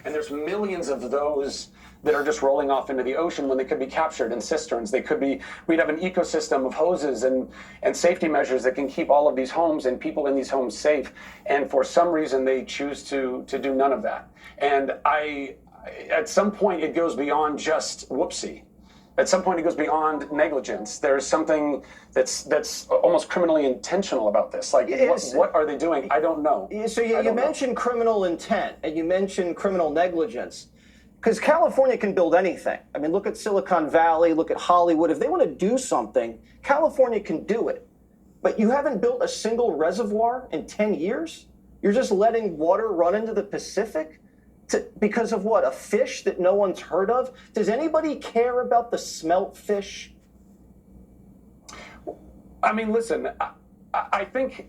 And there's millions of those that are just rolling off into the ocean when they could be captured in cisterns. We'd have an ecosystem of hoses and safety measures that can keep all of these homes and people in these homes safe. And for some reason, they choose to do none of that. And at some point, it goes beyond just whoopsie. At some point, it goes beyond negligence. There's something that's almost criminally intentional about this. Like, what are they doing? I don't know. So you mentioned criminal intent, and you mentioned criminal negligence. Because California can build anything. I mean, look at Silicon Valley, look at Hollywood. If they want to do something, California can do it. But you haven't built a single reservoir in 10 years? You're just letting water run into the Pacific? Because of what? A fish that no one's heard of? Does anybody care about the smelt fish? I mean, listen, I think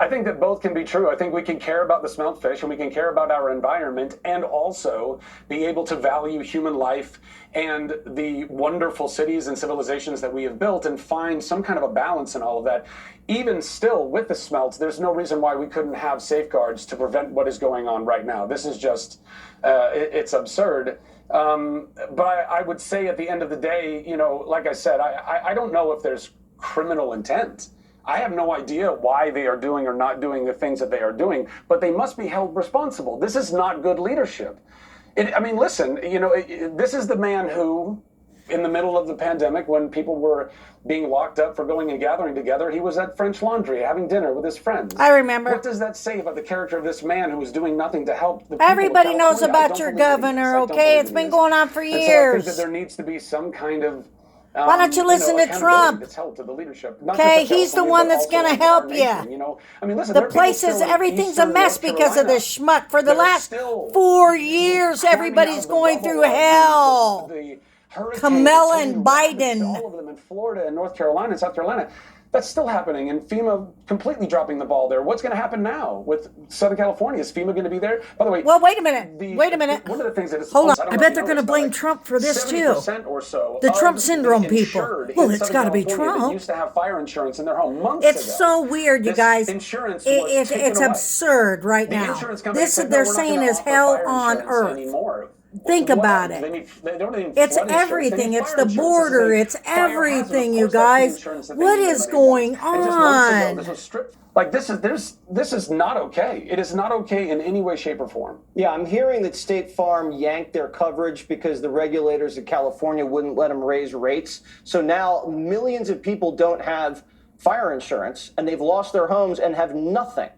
that both can be true. I think we can care about the smelt fish and we can care about our environment and also be able to value human life and the wonderful cities and civilizations that we have built and find some kind of a balance in all of that. Even still, with the smelts, there's no reason why we couldn't have safeguards to prevent what is going on right now. This is just, it's absurd. But I would say at the end of the day, like I said, I don't know if there's criminal intent. I have no idea why they are doing or not doing the things that they are doing, but they must be held responsible. This is not good leadership. Listen, this is the man who, in the middle of the pandemic, when people were being locked up for going and gathering together, he was at French Laundry having dinner with his friends. I remember. What does that say about the character of this man who is doing nothing to help the people Everybody of knows California? about your governor, okay? It's been going on for years. And so I think that there needs to be some kind of why don't you listen to Trump? That's held to the leadership. Okay, he's the one that's going to help you. Listen, the place is, everything's a mess because of this schmuck. For the last 4 years, everybody's going through hell. Kamala and Biden. All of them in Florida and North Carolina and South Carolina. That's still happening, and FEMA completely dropping the ball there. What's going to happen now with Southern California? Is FEMA going to be there? By the way, well, wait a minute. One of the things that is hold on. I bet they're going to blame Trump for this too. Or so the Trump syndrome people. Well, it's got to be Trump. Used to have fire insurance in their home months It's ago. so weird, you guys. Insurance it's absurd right now. This they're saying is hell on earth. Anymore. Think about it. It's everything. It's the border. It's everything, you guys. What is going on? Like this is not okay. It is not okay in any way, shape, or form. Yeah, I'm hearing that State Farm yanked their coverage because the regulators in California wouldn't let them raise rates. So now millions of people don't have fire insurance, and they've lost their homes and have nothing.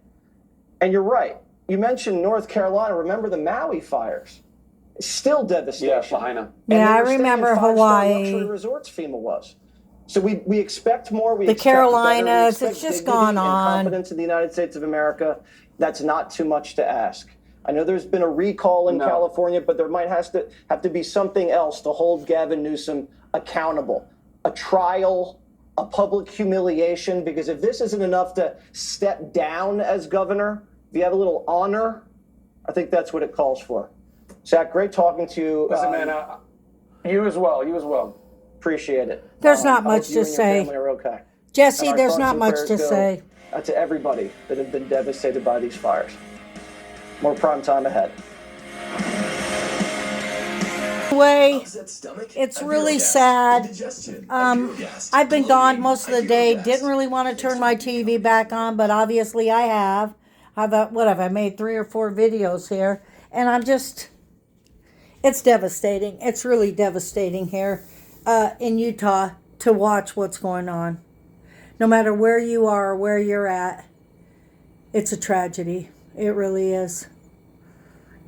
And you're right. You mentioned North Carolina. Remember the Maui fires? Still devastation. Yeah, Lahaina. Yeah, I remember Hawaii. Luxury resorts FEMA was. So we expect more. The Carolinas, it's just gone on. Confidence in the United States of America, that's not too much to ask. I know there's been a recall in California, but there might have to be something else to hold Gavin Newsom accountable. A trial, a public humiliation, because if this isn't enough to step down as governor, if you have a little honor, I think that's what it calls for. Zach, great talking to you. Listen, man, you as well. You as well. Appreciate it. There's not much to say. Are okay. Jesse, there's not much to say. To everybody that have been devastated by these fires. More prime time ahead. Anyway, it's really sad. I've been gone most of the day. Didn't really want to turn my TV back on, but obviously I have. I made 3 or 4 videos here, and I'm just... It's devastating. It's really devastating here in Utah to watch what's going on. No matter where you are or where you're at, it's a tragedy. It really is.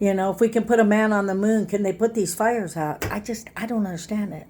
If we can put a man on the moon, can they put these fires out? I don't understand it.